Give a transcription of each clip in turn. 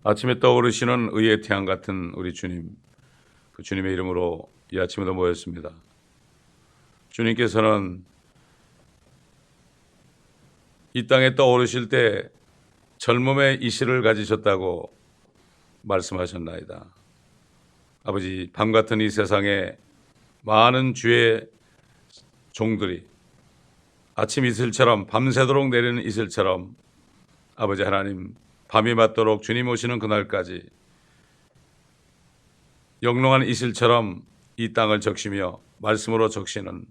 아침에 떠오르시는 의의 태양 같은 우리 주님, 그 주님의 이름으로 이 아침에도 모였습니다. 주님께서는 이 땅에 떠오르실 때 젊음의 이실을 가지셨다고 말씀하셨나이다. 아버지, 밤 같은 이 세상에 많은 주의 종들이 아침 이슬처럼 밤새도록 내리는 이슬처럼 아버지 하나님, 밤이 맞도록 주님 오시는 그날까지 영롱한 이슬처럼 이 땅을 적시며 말씀으로 적시는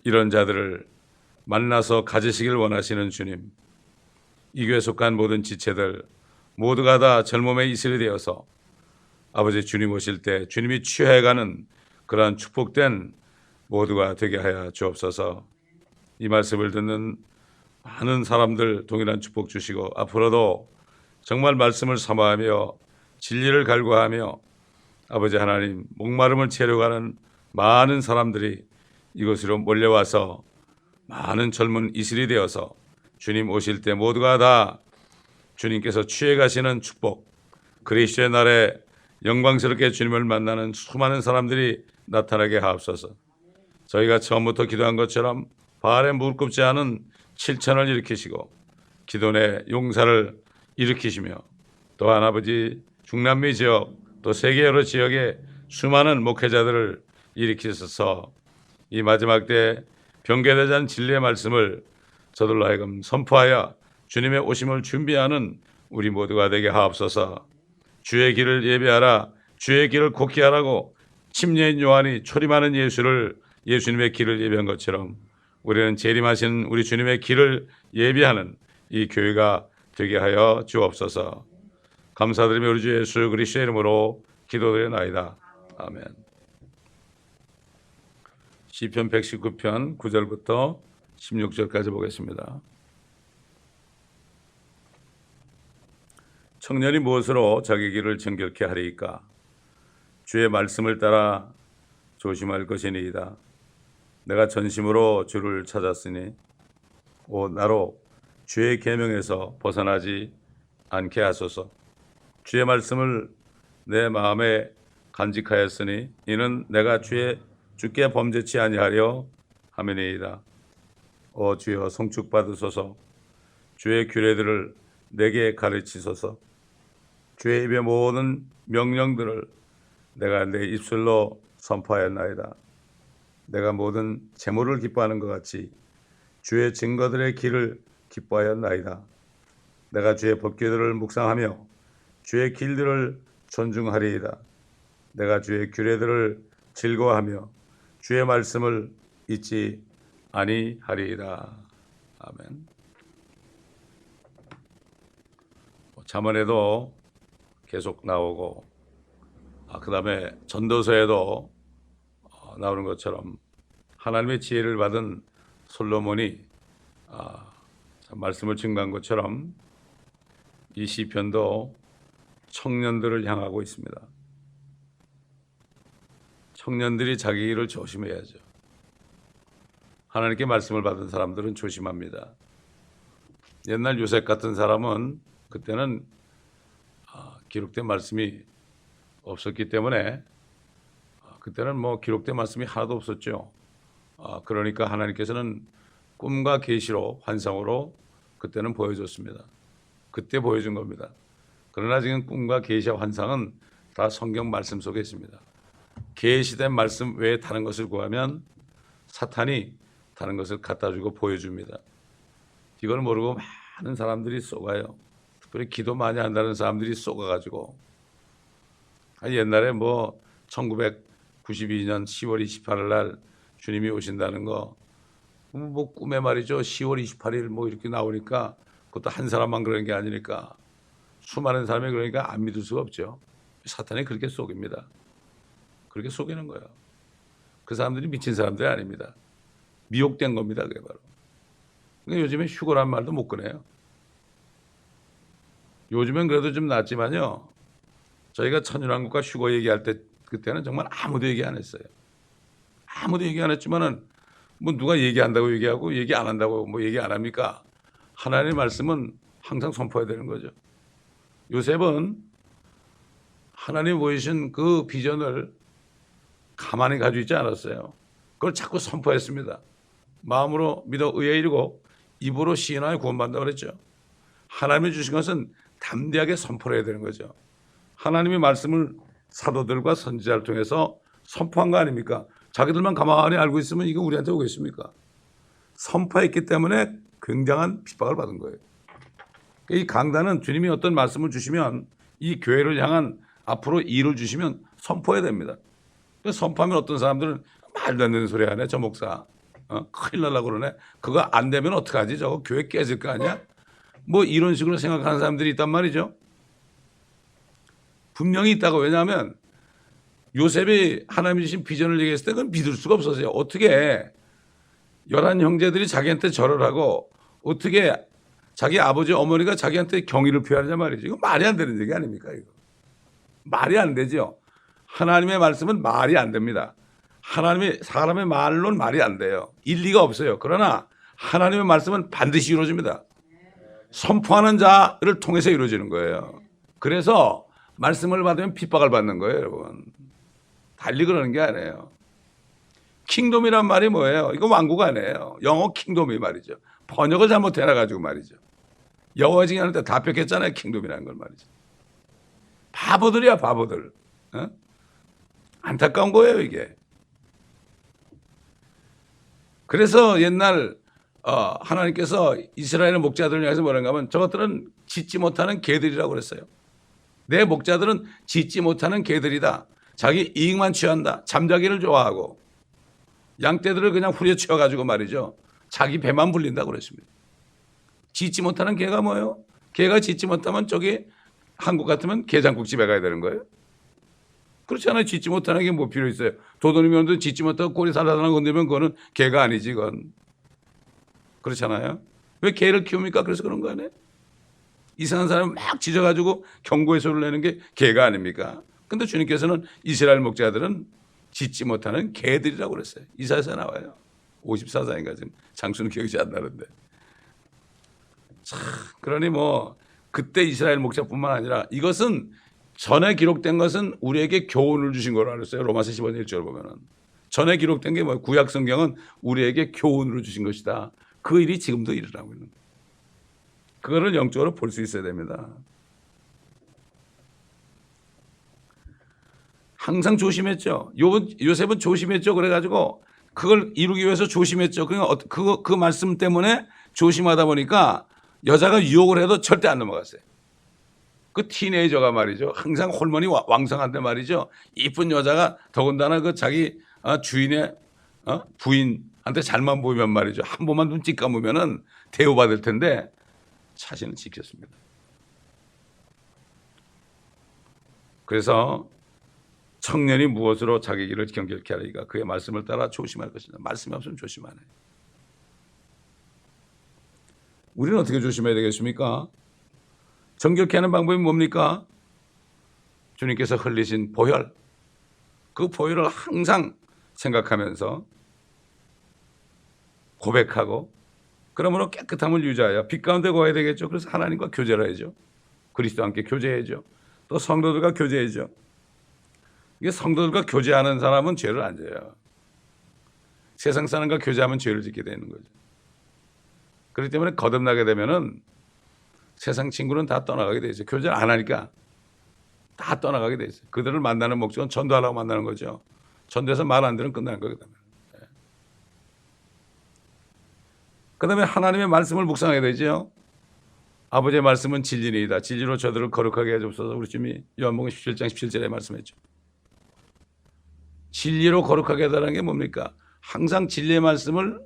이런 자들을 만나서 가지시길 원하시는 주님, 이 교회에 속한 모든 지체들 모두가 다 젊음의 이슬이 되어서 아버지 주님 오실 때 주님이 취해가는 그러한 축복된 모두가 되게 하여 주옵소서. 이 말씀을 듣는 많은 사람들 동일한 축복 주시고 앞으로도 정말 말씀을 사모하며 진리를 갈구하며 아버지 하나님 목마름을 채려가는 많은 사람들이 이곳으로 몰려와서 많은 젊은 이슬이 되어서 주님 오실 때 모두가 다 주님께서 취해 가시는 축복, 그리스도의 날에 영광스럽게 주님을 만나는 수많은 사람들이 나타나게 하옵소서. 저희가 처음부터 기도한 것처럼 바알에 무릎 꿇지 않은 7천을 일으키시고 기도의 용사를 일으키시며 또한 아버지 중남미 지역 또 세계 여러 지역에 수많은 목회자들을 일으키셔서 이 마지막 때 변개되지 않은 진리의 말씀을 저들로 하여금 선포하여 주님의 오심을 준비하는 우리 모두가 되게 하옵소서. 주의 길을 예비하라, 주의 길을 곱게 하라고 침례인 요한이 초림하는 예수님의 길을 예비한 것처럼 우리는 재림하신 우리 주님의 길을 예비하는 이 교회가 되게 하여 주옵소서. 감사드리며 우리 주 예수 그리스도의 이름으로 기도드리나이다. 아멘. 시편 119편 9절부터 16절까지 보겠습니다. 청년이 무엇으로 자기 길을 정결케 하리이까? 주의 말씀을 따라 조심할 것이니이다. 내가 전심으로 주를 찾았으니 오 나로 주의 계명에서 벗어나지 않게 하소서. 주의 말씀을 내 마음에 간직하였으니 이는 내가 주께 범죄치 아니하려 함이니이다. 오 주여 송축받으소서. 주의 규례들을 내게 가르치소서. 주의 입의 모든 명령들을 내가 내 입술로 선포하였나이다. 내가 모든 재물을 기뻐하는 것 같이 주의 증거들의 길을 기뻐하였나이다. 내가 주의 법궤들을 묵상하며 주의 길들을 존중하리이다. 내가 주의 규례들을 즐거워하며 주의 말씀을 잊지 아니하리이다. 아멘. 잠언에도 계속 나오고 그 다음에 전도서에도 나오는 것처럼 하나님의 지혜를 받은 솔로몬이 말씀을 증거한 것처럼 이 시편도 청년들을 향하고 있습니다. 청년들이 자기 길을 조심해야죠. 하나님께 말씀을 받은 사람들은 조심합니다. 옛날 요셉 같은 사람은 그때는 기록된 말씀이 없었기 때문에 그때는 기록된 말씀이 하나도 없었죠. 그러니까 하나님께서는 꿈과 계시로 환상으로 그때는 보여줬습니다. 그때 보여준 겁니다. 그러나 지금 꿈과 계시와 환상은 다 성경 말씀 속에 있습니다. 계시된 말씀 외에 다른 것을 구하면 사탄이 다른 것을 갖다 주고 보여줍니다. 이걸 모르고 많은 사람들이 속아요. 특별히 기도 많이 한다는 사람들이 속아가지고 옛날에 1992년 10월 28일 날 주님이 오신다는 거 꿈에 말이죠. 10월 28일 이렇게 나오니까 그것도 한 사람만 그러는 게 아니니까 수많은 사람이 그러니까 안 믿을 수가 없죠. 사탄이 그렇게 속입니다. 그렇게 속이는 거예요. 그 사람들이 미친 사람들이 아닙니다. 미혹된 겁니다. 그게 바로. 그러니까 요즘에 휴거란 말도 못 꺼내요. 요즘엔 그래도 좀 낫지만요. 저희가 천연왕국과 휴거 얘기할 때 그때는 정말 아무도 얘기 안 했어요. 아무도 얘기 안 했지만은 누가 얘기한다고 얘기하고 얘기 안 한다고 얘기 안 합니까? 하나님의 말씀은 항상 선포해야 되는 거죠. 요셉은 하나님 보이신 그 비전을 가만히 가지고 있지 않았어요. 그걸 자꾸 선포했습니다. 마음으로 믿어 의에 이르고 입으로 시인하여 구원받는다고 그랬죠. 하나님이 주신 것은 담대하게 선포를 해야 되는 거죠. 하나님의 말씀을 사도들과 선지자를 통해서 선포한 거 아닙니까? 자기들만 가만히 알고 있으면 이거 우리한테 오겠습니까? 선포했기 때문에 굉장한 핍박을 받은 거예요. 이 강단은 주님이 어떤 말씀을 주시면 이 교회를 향한 앞으로 일을 주시면 선포해야 됩니다. 선포하면 어떤 사람들은 말도 안 되는 소리 하네 저 목사. 큰일 날라고 그러네. 그거 안 되면 어떡하지? 저거 교회 깨질 거 아니야? 뭐 이런 식으로 생각하는 사람들이 있단 말이죠. 분명히 있다고. 왜냐하면 요셉이 하나님이 주신 비전을 얘기했을 때 그건 믿을 수가 없었어요. 어떻게 11 형제들이 자기한테 절을 하고 어떻게 자기 아버지 어머니가 자기한테 경의를 표하느냐 말이죠. 이거 말이 안 되는 얘기 아닙니까? 이거 말이 안 되죠. 하나님의 말씀은 말이 안 됩니다. 하나님의 사람의 말로는 말이 안 돼요. 일리가 없어요. 그러나 하나님의 말씀은 반드시 이루어집니다. 선포하는 자를 통해서 이루어지는 거예요. 그래서 말씀을 받으면 핍박을 받는 거예요, 여러분. 달리 그러는 게 아니에요. 킹덤이란 말이 뭐예요? 이거 왕국 아니에요. 영어 킹덤이 말이죠. 번역을 잘못해놔가지고 말이죠. 영어 지하는데 다 뺏겼잖아요. 킹덤이라는 걸 말이죠. 바보들이야, 바보들. 어? 안타까운 거예요, 이게. 그래서 옛날 하나님께서 이스라엘 목자들을 향해서 뭐라고 하면 저것들은 짖지 못하는 개들이라고 그랬어요. 내 목자들은 짖지 못하는 개들이다. 자기 이익만 취한다. 잠자기를 좋아하고 양떼들을 그냥 후려치워가지고 말이죠. 자기 배만 불린다고 그랬습니다. 짖지 못하는 개가 뭐예요? 개가 짖지 못하면 저기 한국 같으면 게장국집에 가야 되는 거예요. 그렇잖아요. 짖지 못하는 게 뭐 필요 있어요. 도둑이면도 짖지 못하고 꼬리 살살살 건드면 그거는 개가 아니지 그건. 그렇잖아요. 왜 개를 키웁니까? 그래서 그런 거 아니에요? 이상한 사람을 막 짖어가지고 경고의 소리를 내는 게 개가 아닙니까? 근데 주님께서는 이스라엘 목자들은 짖지 못하는 개들이라고 그랬어요. 이사야서 나와요. 54장인가 지금 장수는 기억이 잘 안 나는데. 참, 그러니 뭐 그때 이스라엘 목자뿐만 아니라 이것은 전에 기록된 것은 우리에게 교훈을 주신 거로 알았어요. 로마서 15장 1절 보면은. 전에 기록된 게 뭐예요? 구약 성경은 우리에게 교훈으로 주신 것이다. 그 일이 지금도 일어나고 있는 거예요. 그거를 영적으로 볼 수 있어야 됩니다. 항상 조심했죠. 요셉은 조심했죠. 그래가지고 그걸 이루기 위해서 조심했죠. 그러니까 그 말씀 때문에 조심하다 보니까 여자가 유혹을 해도 절대 안 넘어갔어요. 그 티네이저가 말이죠. 항상 호르몬이 왕성한데 말이죠. 이쁜 여자가 더군다나 그 자기 주인의 부인한테 잘만 보이면 말이죠. 한 번만 눈 찍 감으면은 대우받을 텐데 자신은 지켰습니다. 그래서 청년이 무엇으로 자기 길을 경결케 하리까? 그의 말씀을 따라 조심할 것이다. 말씀이 없으면 조심 안 해요. 우리는 어떻게 조심해야 되겠습니까? 정결케 하는 방법이 뭡니까? 주님께서 흘리신 보혈. 그 보혈을 항상 생각하면서 고백하고 그러므로 깨끗함을 유지하여 빛 가운데 거해야 되겠죠. 그래서 하나님과 교제를 해야죠. 그리스도와 함께 교제해야죠. 또 성도들과 교제해야죠. 이게 성도들과 교제하는 사람은 죄를 안 져요. 세상 사람과 교제하면 죄를 짓게 되는 거죠. 그렇기 때문에 거듭나게 되면은 세상 친구는 다 떠나가게 돼 있어요. 교제를 안 하니까 다 떠나가게 돼 있어요. 그들을 만나는 목적은 전도하려고 만나는 거죠. 전도해서 말 안 들으면 끝나는 거거든요. 그다음에 하나님의 말씀을 묵상하게 되죠. 아버지의 말씀은 진리니이다. 진리로 저들을 거룩하게 해주옵소서. 우리 주님이 요한복음 17장 17절에 말씀했죠. 진리로 거룩하게 해달라는 게 뭡니까? 항상 진리의 말씀을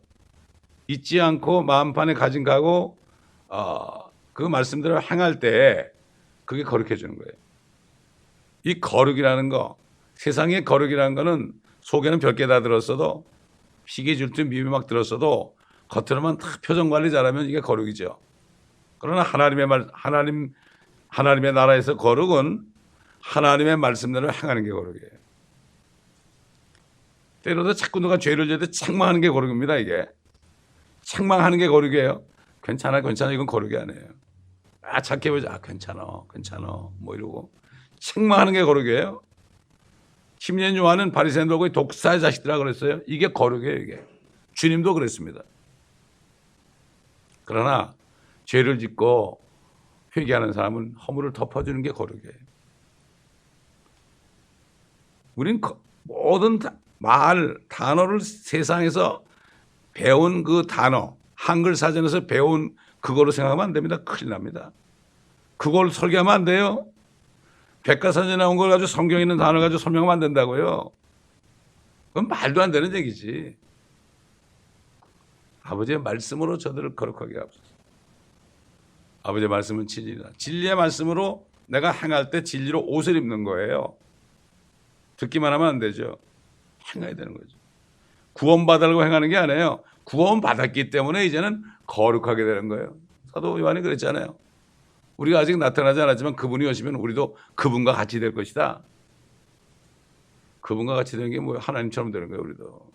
잊지 않고 마음판에 가진가고 그 말씀대로 행할 때 그게 거룩해 주는 거예요. 이 거룩이라는 거, 세상의 거룩이라는 거는 속에는 별게 다 들었어도 희귀 질투 미움이 막 들었어도 겉으로만 다 표정 관리 잘하면 이게 거룩이죠. 그러나 하나님의 나라에서 거룩은 하나님의 말씀대로 행하는 게 거룩이에요. 때로도 자꾸 누가 죄를 지을 때 책망하는 게 거룩입니다. 이게 책망하는 게 거룩이에요. 괜찮아 이건 거룩이 아니에요. 착해 보자. 괜찮아 뭐 이러고 책망하는 게 거룩이에요. 시므온 요한은 바리새인들과 독사의 자식들이라 그랬어요. 이게 거룩이에요. 이게 주님도 그랬습니다. 그러나 죄를 짓고 회개하는 사람은 허물을 덮어주는 게 거룩이에요. 우린 모든 단어를 세상에서 배운 그 단어, 한글 사전에서 배운 그거로 생각하면 안 됩니다. 큰일 납니다. 그걸 설계하면 안 돼요. 백과사전에 나온 걸 가지고 성경에 있는 단어를 가지고 설명하면 안 된다고요. 그건 말도 안 되는 얘기지. 아버지의 말씀으로 저들을 거룩하게 하옵소서. 아버지의 말씀은 진리다. 진리의 말씀으로 내가 행할 때 진리로 옷을 입는 거예요. 듣기만 하면 안 되죠. 행해야 되는 거죠. 구원받으려고 행하는 게 아니에요. 구원받았기 때문에 이제는 거룩하게 되는 거예요. 사도 요한이 그랬잖아요. 우리가 아직 나타나지 않았지만 그분이 오시면 우리도 그분과 같이 될 것이다. 그분과 같이 되는 게 뭐예요? 하나님처럼 되는 거예요. 우리도.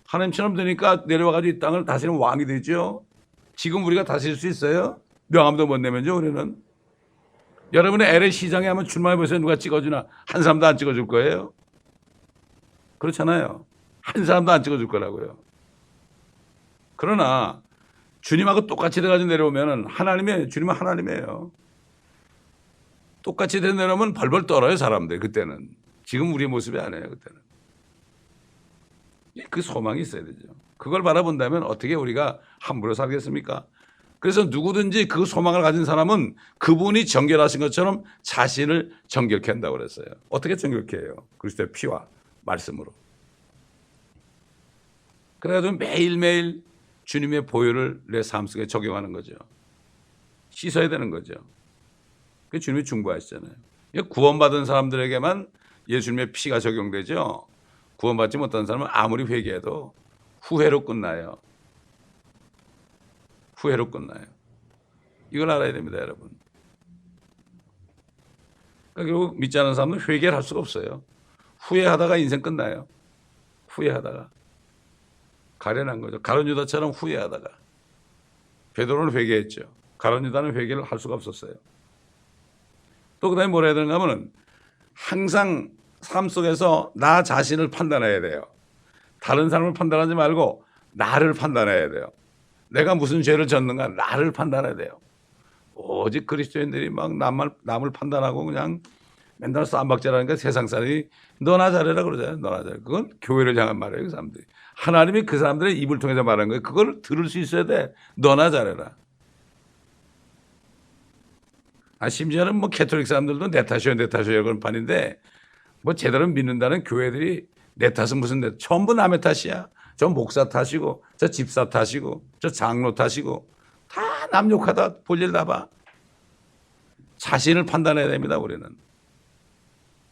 하나님처럼 되니까 내려와가지고 이 땅을 다스리는 왕이 되죠. 지금 우리가 다스릴 수 있어요? 명함도 못 내면요. 우리는. 여러분의 LA 시장에 한번 출마해보세요. 누가 찍어주나? 한 사람도 안 찍어줄 거예요. 그렇잖아요. 한 사람도 안 찍어줄 거라고요. 그러나 주님하고 똑같이 돼가지고 내려오면 주님은 하나님이에요. 똑같이 돼 내려오면 벌벌 떨어요. 사람들 그때는. 지금 우리의 모습이 아니에요. 그때는. 그 소망이 있어야 되죠. 그걸 바라본다면 어떻게 우리가 함부로 살겠습니까? 그래서 누구든지 그 소망을 가진 사람은 그분이 정결하신 것처럼 자신을 정결케 한다고 그랬어요. 어떻게 정결케 해요? 그리스도의 피와 말씀으로. 그래가지고 매일매일 주님의 보혈을 내 삶 속에 적용하는 거죠. 씻어야 되는 거죠. 그 주님이 중보하시잖아요. 구원받은 사람들에게만 예수님의 피가 적용되죠. 구원받지 못한 사람은 아무리 회개해도 후회로 끝나요. 후회로 끝나요. 이걸 알아야 됩니다, 여러분. 그러니까 결국 믿지 않는 사람은 회개를 할 수가 없어요. 후회하다가 인생 끝나요. 후회하다가. 가련한 거죠. 가룟 유다처럼 후회하다가. 베드로는 회개했죠. 가룟 유다는 회개를 할 수가 없었어요. 또 그다음에 뭐라 해야 되는가 하면 항상 삶 속에서 나 자신을 판단해야 돼요. 다른 사람을 판단하지 말고 나를 판단해야 돼요. 내가 무슨 죄를 졌는가 나를 판단해야 돼요. 오직 그리스도인들이 막 남을 판단하고 그냥 맨날 쌈박질하니까 세상 사람이 너나 잘해라 그러잖아요. 너나 잘해. 그건 교회를 향한 말이에요. 그 사람들이. 하나님이 그 사람들의 입을 통해서 말하는 거예요. 그걸 들을 수 있어야 돼. 너나 잘해라. 심지어는 뭐 캐톨릭 사람들도 내 탓이요 그런 판인데 뭐 제대로 믿는다는 교회들이 내 탓은 무슨 내 전부 남의 탓이야. 저 목사 탓이고 저 집사 탓이고 저 장로 탓이고 다 남 욕하다 볼일 나봐. 자신을 판단해야 됩니다. 우리는.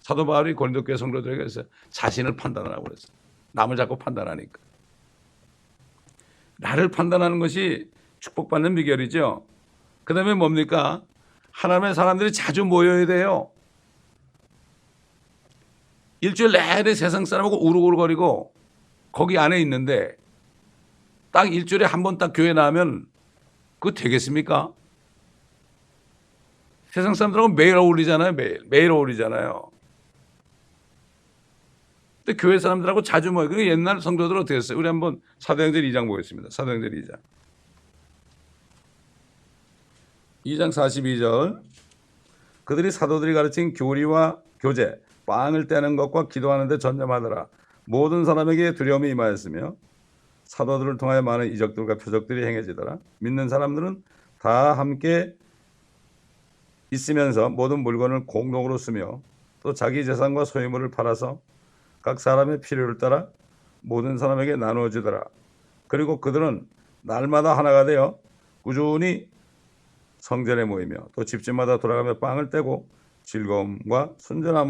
사도 바울이 고린도 교회 성도들에게 그래서 자신을 판단하라고 그랬어요. 남을 자꾸 판단하니까. 나를 판단하는 것이 축복받는 비결이죠. 그 다음에 뭡니까? 하나님의 사람들이 자주 모여야 돼요. 일주일 내내 세상 사람하고 우르르거리고 거기 안에 있는데 딱 일주일에 한 번 딱 교회 나오면 그거 되겠습니까? 세상 사람들하고 매일 어울리잖아요. 매일 어울리잖아요. 근데 교회 사람들하고 자주 모여. 그 옛날 성도들 어떻게 했어요? 우리 한번 사도행전 2장 보겠습니다. 사도행전 2장. 2장 42절. 그들이 사도들이 가르친 교리와 교제, 빵을 떼는 것과 기도하는 데 전념하더라. 모든 사람에게 두려움이 임하였으며 사도들을 통하여 많은 이적들과 표적들이 행해지더라. 믿는 사람들은 다 함께 있으면서 모든 물건을 공동으로 쓰며 또 자기 재산과 소유물을 팔아서 각 사람의 필요를 따라 모든 사람에게 나누어 주더라. 그리고 그들은 날마다 하나가 되어 꾸준히 성전에 모이며 또 집집마다 돌아가며 빵을 떼고 즐거움과 순전한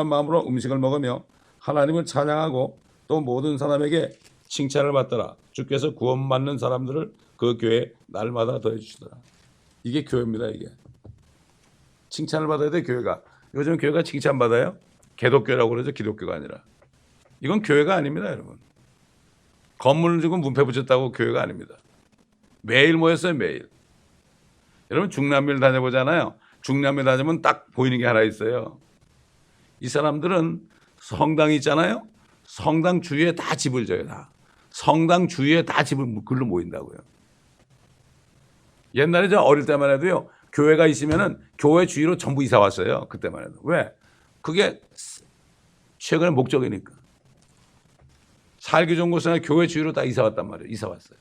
마음으로 음식을 먹으며 하나님을 찬양하고 또 모든 사람에게 칭찬을 받더라. 주께서 구원받는 사람들을 그 교회에 날마다 더해 주시더라. 이게 교회입니다. 이게 칭찬을 받아야 돼. 교회가 요즘 교회가 칭찬받아요? 개독교라고 그러죠. 기독교가 아니라. 이건 교회가 아닙니다. 여러분. 건물을 지금 문패 붙였다고 교회가 아닙니다. 매일 모였어요. 매일. 여러분 중남미를 다녀보잖아요. 중남미 다니면 딱 보이는 게 하나 있어요. 이 사람들은 성당이 있잖아요. 성당 주위에 다 집을 져요. 다. 성당 주위에 다 집을 글로 모인다고요. 옛날에 저 어릴 때만 해도요. 교회가 있으면은 교회 주위로 전부 이사 왔어요. 그때만 해도. 왜? 그게 최근의 목적이니까. 살기 좋은 곳은 교회 주위로 다 이사 왔단 말이에요. 이사 왔어요.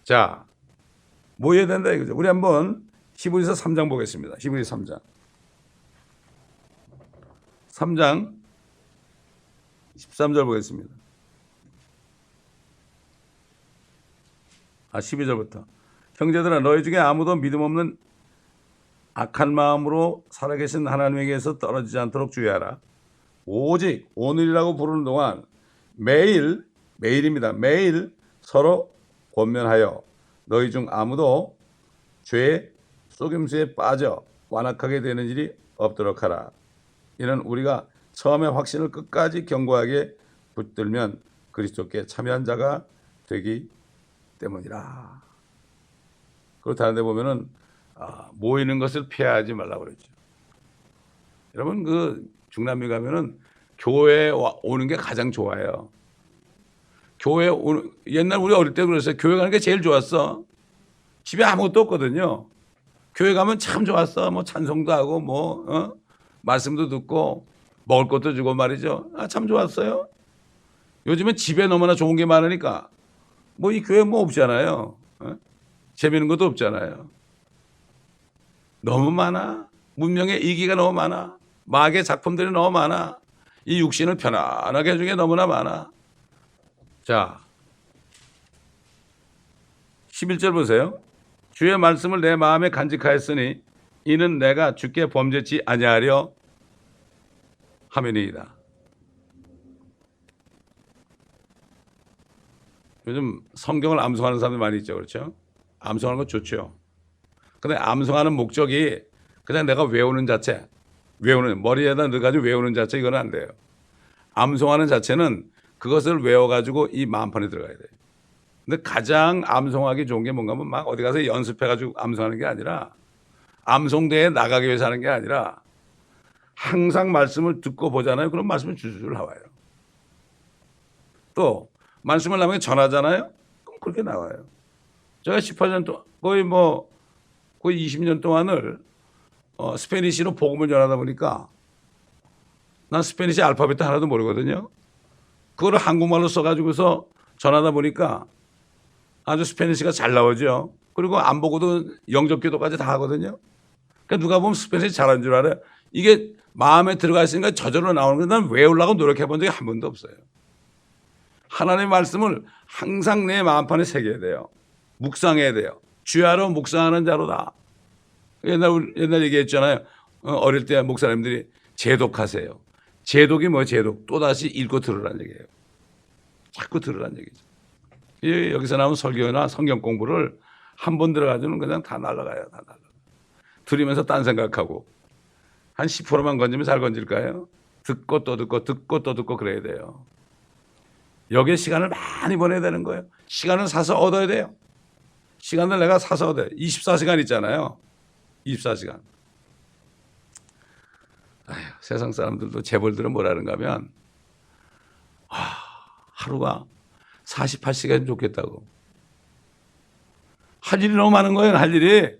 자, 모여야 된다 이거죠. 우리 한번 히브리서 3장 보겠습니다. 히브리서 3장. 3장 13절 보겠습니다. 12절부터. 형제들아 너희 중에 아무도 믿음 없는 악한 마음으로 살아계신 하나님에게서 떨어지지 않도록 주의하라. 오직 오늘이라고 부르는 동안 매일입니다. 매일 서로 권면하여 너희 중 아무도 죄의 속임수에 빠져 완악하게 되는 일이 없도록 하라. 이는 우리가 처음에 확신을 끝까지 견고하게 붙들면 그리스도께 참여한 자가 되기 때문이라. 그리고 다른 데 보면은 모이는 것을 피하지 말라고 그랬죠. 여러분 그 중남미 가면은 교회에 오는 게 가장 좋아요. 교회 오는 옛날 우리 어릴 때 그랬어요. 교회 가는 게 제일 좋았어. 집에 아무것도 없거든요. 교회 가면 참 좋았어. 뭐 찬송도 하고 뭐 말씀도 듣고 먹을 것도 주고 말이죠. 참 좋았어요. 요즘은 집에 너무나 좋은 게 많으니까 뭐 이 교회 뭐 없잖아요. 재미있는 것도 없잖아요. 너무 많아. 문명의 이기가 너무 많아. 마귀의 작품들이 너무 많아. 이 육신을 편안하게 해주는 게 너무나 많아. 자, 11절 보세요. 주의 말씀을 내 마음에 간직하였으니 이는 내가 주께 범죄치 아니하려 함이니이다. 요즘 성경을 암송하는 사람들 많이 있죠. 그렇죠? 암송하는 거 좋죠. 근데 암송하는 목적이 그냥 내가 외우는 자체, 머리에다 넣어가지고 외우는 자체 이건 안 돼요. 암송하는 자체는 그것을 외워가지고 이 마음판에 들어가야 돼요. 근데 가장 암송하기 좋은 게 뭔가 하면 막 어디 가서 연습해가지고 암송하는 게 아니라 암송대에 나가기 위해서 하는 게 아니라 항상 말씀을 듣고 보잖아요. 그럼 말씀은 줄줄 나와요. 또 말씀을 남에게 전하잖아요. 그럼 그렇게 나와요. 제가 18년 동안 거의 20년 동안을 스페니쉬로 복음을 전하다 보니까 난 스페니쉬 알파벳도 하나도 모르거든요. 그거를 한국말로 써가지고서 전하다 보니까 아주 스페니쉬가 잘 나오죠. 그리고 안 보고도 영접 기도까지 다 하거든요. 그러니까 누가 보면 스페니쉬 잘하는 줄 알아요. 이게 마음에 들어가 있으니까 저절로 나오는 건데 난 외우려고 노력해 본 적이 한 번도 없어요. 하나님의 말씀을 항상 내 마음판에 새겨야 돼요. 묵상해야 돼요. 주야로 묵상하는 자로다. 옛날 얘기했잖아요. 어릴 때 목사님들이 제독하세요. 제독이 뭐예요? 제독. 또다시 읽고 들으라는 얘기예요. 자꾸 들으라는 얘기죠. 여기서 나온 설교나 성경 공부를 한 번 들어가지고는 그냥 다 날아가요. 다 날아가요. 들으면서 딴 생각하고 한 10%만 건지면 잘 건질까요? 듣고 또 듣고 듣고 또 듣고 그래야 돼요. 여기에 시간을 많이 보내야 되는 거예요. 시간을 사서 얻어야 돼요. 시간을 내가 사서 얻어요. 24시간 있잖아요. 24시간. 세상 사람들도 재벌들은 뭐라는가 하면 하루가 48시간 좋겠다고. 할 일이 너무 많은 거예요. 할 일이.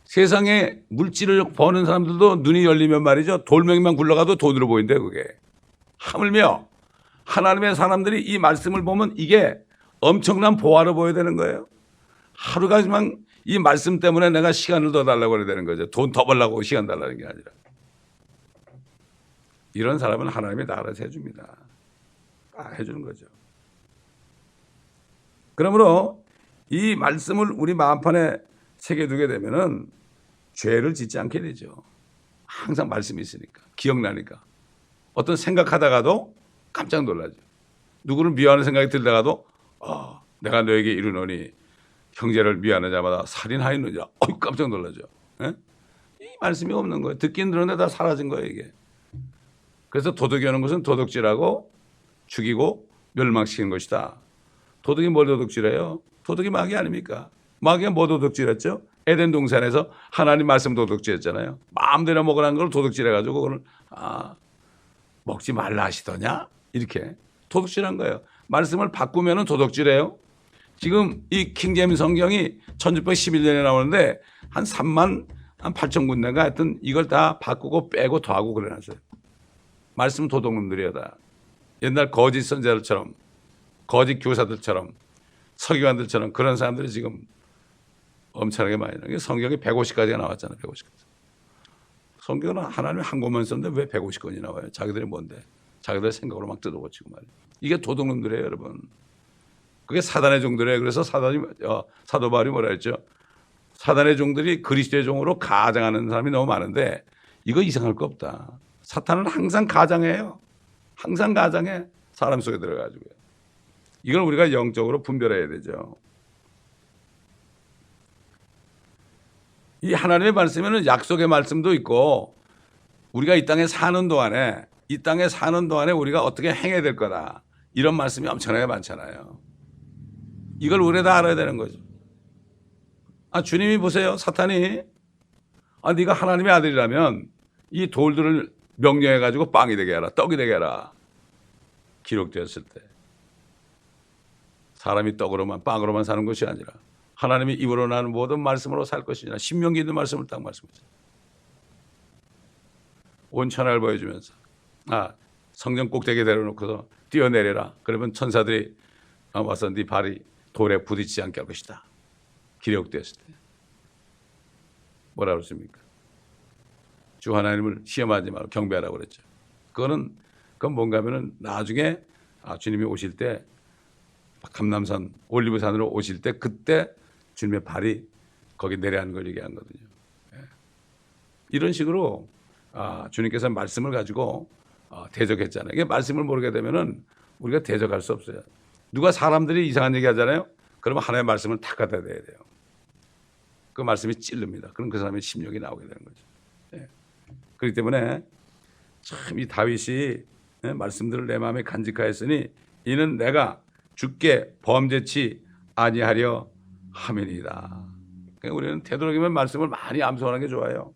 세상에 물질을 버는 사람들도 눈이 열리면 말이죠. 돌멩이만 굴러가도 돈으로 보인대요. 그게. 하물며 하나님의 사람들이 이 말씀을 보면 이게 엄청난 보화로 보여야 되는 거예요. 하루가지만 이 말씀 때문에 내가 시간을 더 달라고 해야 되는 거죠. 돈 더 벌라고 시간 달라는 게 아니라. 이런 사람은 하나님이 다 알아서 해줍니다. 다 해주는 거죠. 그러므로 이 말씀을 우리 마음판에 새겨두게 되면은 죄를 짓지 않게 되죠. 항상 말씀이 있으니까. 기억나니까. 어떤 생각하다가도 깜짝 놀라죠. 누구를 미워하는 생각이 들다가도 내가 너에게 이르노니 형제를 미워하는 자마다 살인하였느니라. 깜짝 놀라죠. 에? 이 말씀이 없는 거예요. 듣긴 들었는데 다 사라진 거예요, 이게. 그래서 도덕이 오는 것은 도덕질하고 죽이고 멸망시키는 것이다. 도덕이 뭘 도덕질해요? 도덕이 마귀 아닙니까? 마귀가 뭐 도둑질했죠? 에덴 동산에서 하나님 말씀 도둑질했잖아요. 마음대로 먹으라는 걸 도둑질해가지고 그걸 먹지 말라 하시더냐? 이렇게 도둑질한 거예요. 말씀을 바꾸면은 도둑질해요. 지금 이 킹제임스 성경이 1611년에 나오는데 한 3만 한 8천 군데가 하여튼 이걸 다 바꾸고 빼고 더하고 그래놨어요. 말씀 도둑놈들이야 다. 옛날 거짓 선자들처럼 거짓 교사들처럼 서기관들처럼 그런 사람들이 지금 엄청나게 많이 나요. 성경이 150가지가 나왔잖아요. 150가지. 성경은 하나님이 한 권만 썼는데 왜 150권이 나와요? 자기들이 뭔데? 자기들 생각으로 막 뜯어고치고 말이에요. 이게 도둑놈들이에요, 여러분. 그게 사단의 종들이에요. 그래서 사도 바울이 뭐라 했죠? 사단의 종들이 그리스도의 종으로 가장하는 사람이 너무 많은데 이거 이상할 거 없다. 사탄은 항상 가장해요. 항상 가장해. 사람 속에 들어가지고요. 이걸 우리가 영적으로 분별해야 되죠. 이 하나님의 말씀에는 약속의 말씀도 있고 우리가 이 땅에 사는 동안에 우리가 어떻게 행해야 될 거다. 이런 말씀이 엄청나게 많잖아요. 이걸 우리가 다 알아야 되는 거죠. 주님이 보세요. 사탄이 네가 하나님의 아들이라면 이 돌들을 명령해가지고 빵이 되게 하라. 떡이 되게 하라. 기록되었을 때 사람이 빵으로만 사는 것이 아니라 하나님이 입으로 나는 모든 말씀으로 살 것이냐. 신명기도 말씀을 딱 말씀하셨어요. 온 천하를 보여주면서 성전 꼭대기에 내려놓고서 뛰어내려라. 그러면 천사들이 와서 네 발이 돌에 부딪히지 않게 할 것이다. 기록되었을 때 뭐라 그랬습니까? 주 하나님을 시험하지 말고 경배하라고 그랬죠. 그건 뭔가 하면은 나중에 주님이 오실 때 감람산 올리브산으로 오실 때 그때 주님의 발이 거기 내려앉는 걸 얘기한 거거든요. 이런 식으로 주님께서 말씀을 가지고 대적했잖아요. 이게 말씀을 모르게 되면은 우리가 대적할 수 없어요. 누가 사람들이 이상한 얘기 하잖아요. 그러면 하나님의 말씀을 다 갖다 대야 돼요. 그 말씀이 찔릅니다. 그럼 그 사람의 심령이 나오게 되는 거죠. 그렇기 때문에 참 이 다윗이 말씀들을 내 마음에 간직하였으니 이는 내가 주께 범죄치 아니하려 함이니이다. 그러니까 우리는 되도록이면 말씀을 많이 암송하는 게 좋아요.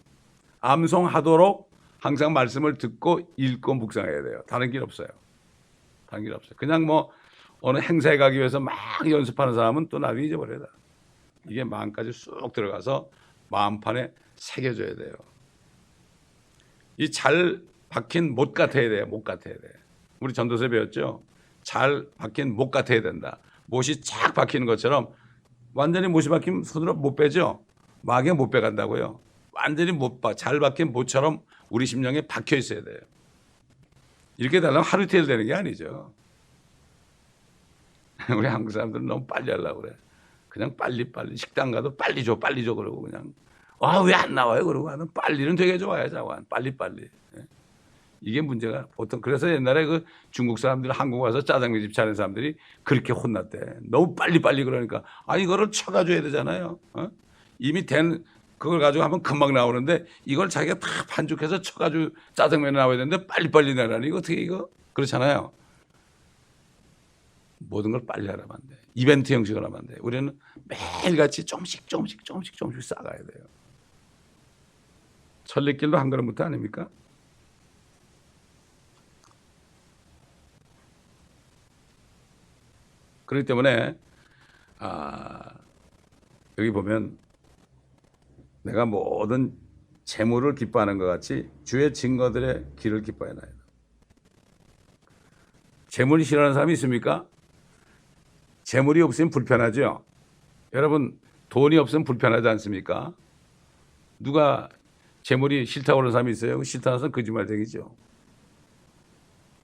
암송하도록 항상 말씀을 듣고 읽고 묵상해야 돼요. 다른 길 없어요. 다른 길 없어요. 그냥 어느 행사에 가기 위해서 막 연습하는 사람은 또 나중에 잊어버려요. 이게 마음까지 쑥 들어가서 마음판에 새겨져야 돼요. 이 잘 박힌 못 같아야 돼요. 못 같아야 돼. 우리 전도서에 배웠죠. 잘 박힌 못 같아야 된다. 못이 쫙 박히는 것처럼 완전히 못이 박히면 손으로 못 빼죠. 마귀가 못 빼간다고요. 완전히 잘 박힌 못처럼 우리 심령에 박혀 있어야 돼요. 이렇게 되려면 하루 이틀 되는 게 아니죠. 우리 한국 사람들은 너무 빨리 하려고 그래. 그냥 빨리 식당 가도 빨리 줘 그러고 그냥 왜 안 나와요 그러고 하는 빨리는 되게 좋아요. 자관 빨리. 이게 문제가 보통 그래서 옛날에 그 중국 사람들 한국 와서 짜장면집 차리는 사람들이 그렇게 혼났대. 너무 빨리 그러니까 이거를 쳐가줘야 되잖아요. 이미 된 그걸 가지고 하면 금방 나오는데 이걸 자기가 다 반죽해서 쳐가지고 짜장면이 나와야 되는데 빨리 내라니 이거 어떻게 이거 그렇잖아요. 모든 걸 빨리 하라면 안 돼. 이벤트 형식으로 하면 안 돼. 우리는 매일같이 조금씩 쌓아가야 돼요. 천리길도 한 걸음부터 아닙니까? 그렇기 때문에 여기 보면 내가 모든 재물을 기뻐하는 것 같이 주의 증거들의 길을 기뻐해 놔야 돼. 재물이 싫어하는 사람이 있습니까? 재물이 없으면 불편하죠. 여러분 돈이 없으면 불편하지 않습니까? 누가 재물이 싫다고 그러는 사람이 있어요? 싫다는 사람은 거짓말쟁이죠.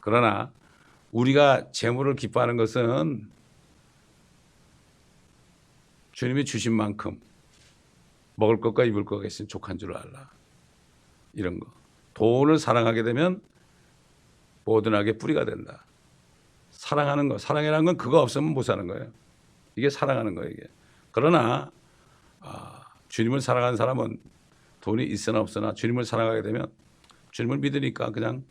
그러나 우리가 재물을 기뻐하는 것은 주님이 주신 만큼 먹을 것과 입을 것가 있으면 족한 줄 알라. 이런 거. 돈을 사랑하게 되면 모든 악의 뿌리가 된다. 사랑하는 거. 사랑이라는 건 그거 없으면 못 사는 거예요. 이게 사랑하는 거예요. 이게. 그러나 주님을 사랑하는 사람은 돈이 있으나 없으나 주님을 사랑하게 되면 주님을 믿으니까 그냥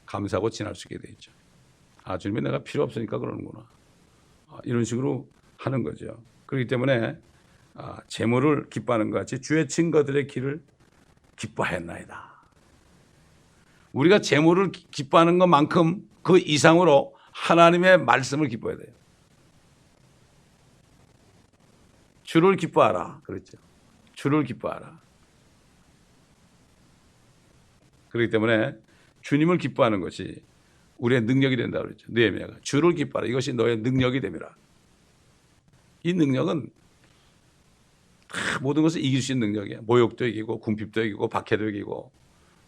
감사하고 지날 수 있게 돼 있죠. 주님이 내가 필요 없으니까 그러는구나. 이런 식으로 하는 거죠. 그렇기 때문에 재물을 기뻐하는 것 같이 주의 증거들의 길을 기뻐하였나이다. 우리가 재물을 기뻐하는 것만큼 그 이상으로 하나님의 말씀을 기뻐해야 돼요. 주를 기뻐하라. 그렇죠. 주를 기뻐하라. 그렇기 때문에 주님을 기뻐하는 것이 우리의 능력이 된다고 그랬죠. 느헤미야가 주를 기뻐하라. 이것이 너의 능력이 됨이라. 이 능력은 모든 것을 이길 수 있는 능력이에요. 모욕도 이기고 궁핍도 이기고 박해도 이기고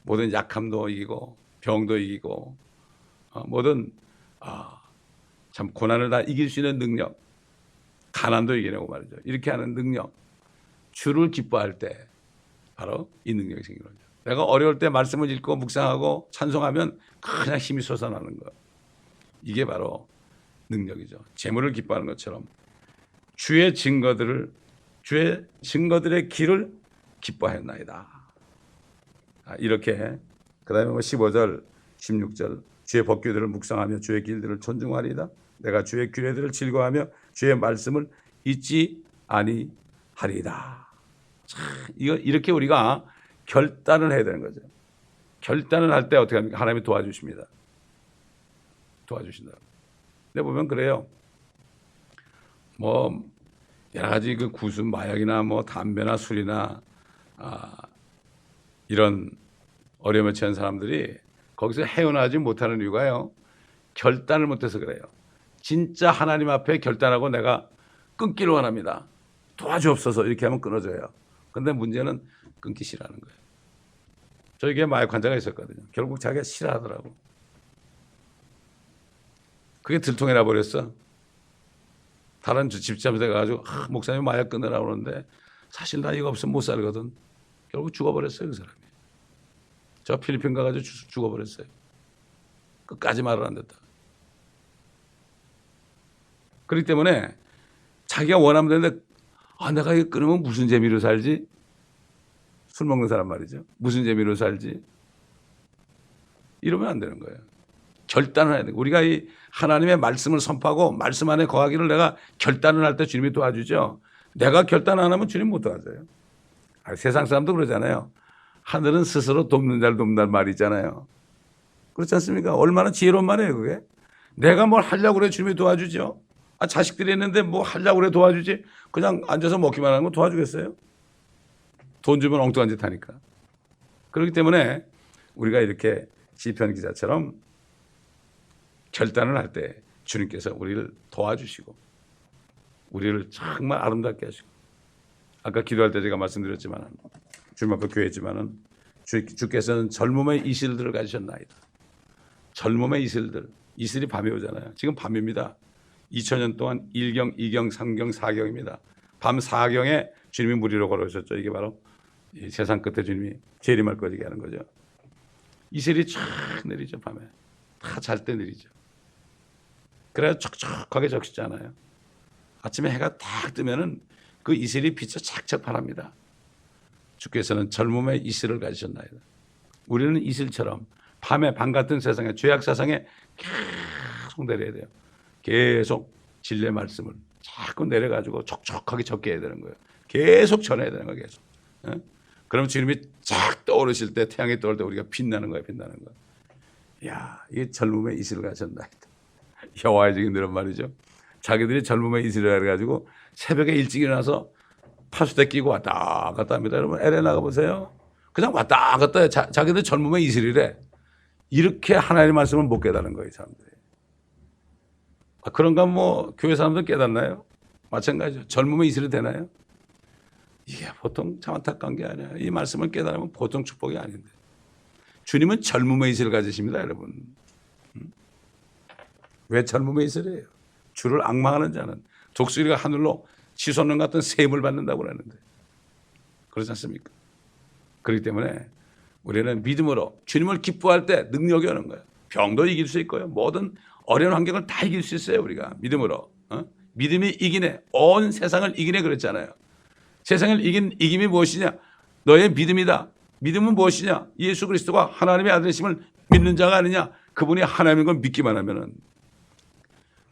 모든 약함도 이기고 병도 이기고 모든 참 고난을 다 이길 수 있는 능력, 가난도 이기려고 말이죠. 이렇게 하는 능력, 주를 기뻐할 때 바로 이 능력이 생기는 거죠. 내가 어려울 때 말씀을 읽고 묵상하고 찬송하면 그냥 힘이 솟아나는 거. 이게 바로 능력이죠. 재물을 기뻐하는 것처럼 주의 증거들의 길을 기뻐하였나이다. 이렇게 그다음에 15절, 16절 주의 법규들을 묵상하며 주의 길들을 존중하리이다. 내가 주의 규례들을 즐거워하며 주의 말씀을 잊지 아니하리이다. 이렇게 우리가 결단을 해야 되는 거죠. 결단을 할 때 어떻게 합니까? 하나님이 도와주십니다. 도와주신다. 근데 보면 그래요. 뭐 여러 가지 그 구수 마약이나 뭐 담배나 술이나 이런 어려움에 처한 사람들이 거기서 헤어나지 못하는 이유가요. 결단을 못해서 그래요. 진짜 하나님 앞에 결단하고 내가 끊기를 원합니다. 도와주옵소서 이렇게 하면 끊어져요. 그런데 문제는 끊기 싫어하는 거예요. 저에게 마약 환자가 있었거든요. 결국 자기가 싫어하더라고. 그게 들통이 나버렸어. 다른 집사람한테 가가지고 목사님 마약 끊으라고 그러는데 사실 나 이거 없으면 못 살거든. 결국 죽어버렸어요. 그 사람이. 저 필리핀 가가지고 죽어버렸어요. 끝까지 말을 안 듣다. 그렇기 때문에 자기가 원하면 되는데 내가 이거 끊으면 무슨 재미로 살지? 술 먹는 사람 말이죠. 무슨 재미로 살지? 이러면 안 되는 거예요. 결단을 해야 돼요. 우리가 이 하나님의 말씀을 선포하고 말씀 안에 거하기를 내가 결단을 할 때 주님이 도와주죠. 내가 결단 안 하면 주님 못 도와줘요. 세상 사람도 그러잖아요. 하늘은 스스로 돕는 자를 돕는다는 말이 있잖아요. 그렇지 않습니까? 얼마나 지혜로운 말이에요 그게. 내가 뭘 하려고 그래 주님이 도와주죠. 자식들이 있는데 뭐 하려고 그래 도와주지. 그냥 앉아서 먹기만 하는 거 도와주겠어요? 돈 주면 엉뚱한 짓 하니까. 그렇기 때문에 우리가 이렇게 시편 기자처럼 결단을 할 때 주님께서 우리를 도와주시고 우리를 정말 아름답게 하시고 아까 기도할 때 제가 말씀드렸지만 주님 앞에 교회했지만은 주께서는 젊음의 이슬들을 가지셨나이다. 젊음의 이슬들. 이슬이 밤에 오잖아요. 지금 밤입니다. 2000년 동안 1경, 2경, 3경, 4경입니다. 밤 4경에 주님이 무리로 걸어오셨죠. 이게 바로 세상 끝에 주님이 재림할 거지게 하는 거죠. 이슬이 쫙 내리죠. 밤에. 다 잘 때 내리죠. 그래야 촉촉하게 적시지 않아요. 아침에 해가 딱 뜨면은 그 이슬이 빛을 착착 발합니다. 주께서는 젊음의 이슬을 가지셨나이다. 우리는 이슬처럼 밤에 밤 같은 세상에 죄악 세상에 계속 내려야 돼요. 계속 진리의 말씀을 자꾸 내려가지고 촉촉하게 적게 해야 되는 거예요. 계속 전해야 되는 거예요. 계속. 그럼 주님이 쫙 떠오르실 때 태양이 떠올 때 우리가 빛나는 거예요. 빛나는 거. 야, 이게 젊음의 이슬을 가졌나이다. 여호와의 증인들은 말이죠. 자기들이 젊음의 이슬을 해가지고 새벽에 일찍 일어나서 파수대 끼고 왔다 갔다 합니다. 여러분 LA 나가보세요. 그냥 왔다 갔다 해. 자기들 젊음의 이슬이래. 이렇게 하나님의 말씀을 못 깨달은 거예요. 사람들이. 그런가 뭐 교회 사람들 깨닫나요? 마찬가지죠. 젊음의 이슬이 되나요? 이게 보통 참 안타까운 게 아니에요. 이 말씀을 깨달으면 보통 축복이 아닌데. 주님은 젊음의 이슬을 가지십니다. 여러분. 왜 젊음의 이슬이에요? 주를 앙망하는 자는 독수리가 하늘로 치솟는 같은 셈을 받는다고 그러는데 그렇지 않습니까? 그렇기 때문에 우리는 믿음으로 주님을 기뻐할 때 능력이 오는 거예요. 병도 이길 수 있고요. 모든 어려운 환경을 다 이길 수 있어요. 우리가 믿음으로. 믿음이 이기네. 온 세상을 이기네 그랬잖아요. 세상을 이긴 이김이 무엇이냐? 너의 믿음이다. 믿음은 무엇이냐? 예수 그리스도가 하나님의 아들이심을 믿는 자가 아니냐? 그분이 하나님인 걸 믿기만 하면은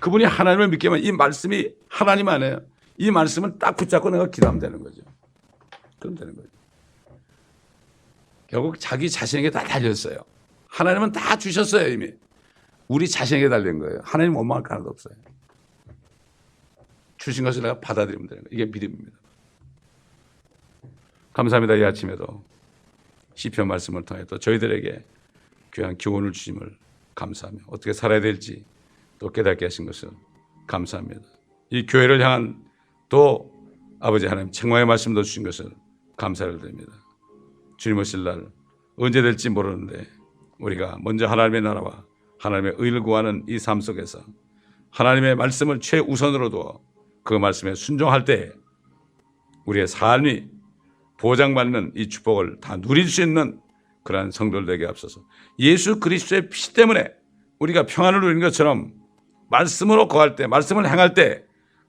그분이 하나님을 믿기만 이 말씀이 하나님 안에요. 이 말씀을 딱 붙잡고 내가 기도하면 되는 거죠. 그럼 되는 거죠. 결국 자기 자신에게 다 달렸어요. 하나님은 다 주셨어요. 이미. 우리 자신에게 달린 거예요. 하나님 원망할 거 하나도 없어요. 주신 것을 내가 받아들이면 되는 거예요. 이게 믿음입니다. 감사합니다. 이 아침에도 시편 말씀을 통해 또 저희들에게 귀한 교훈을 주심을 감사하며 어떻게 살아야 될지 또 깨닫게 하신 것을 감사합니다. 이 교회를 향한 또 아버지 하나님 책망의 말씀도 주신 것을 감사를 드립니다. 주님 오실 날 언제 될지 모르는데 우리가 먼저 하나님의 나라와 하나님의 의를 구하는 이 삶 속에서 하나님의 말씀을 최우선으로 두어 그 말씀에 순종할 때 우리의 삶이 보장받는 이 축복을 다 누릴 수 있는 그러한 성도들 되게 앞서서 예수 그리스도의 피 때문에 우리가 평안을 누리는 것처럼 말씀으로 거할 때, 말씀을 행할 때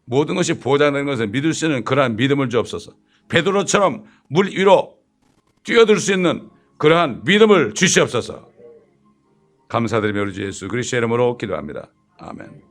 모든 것이 보장되는 것을 믿을 수 있는 그러한 믿음을 주옵소서. 베드로처럼 물 위로 뛰어들 수 있는 그러한 믿음을 주시옵소서. 감사드리며 우리 주 예수 그리스도의 이름으로 기도합니다. 아멘.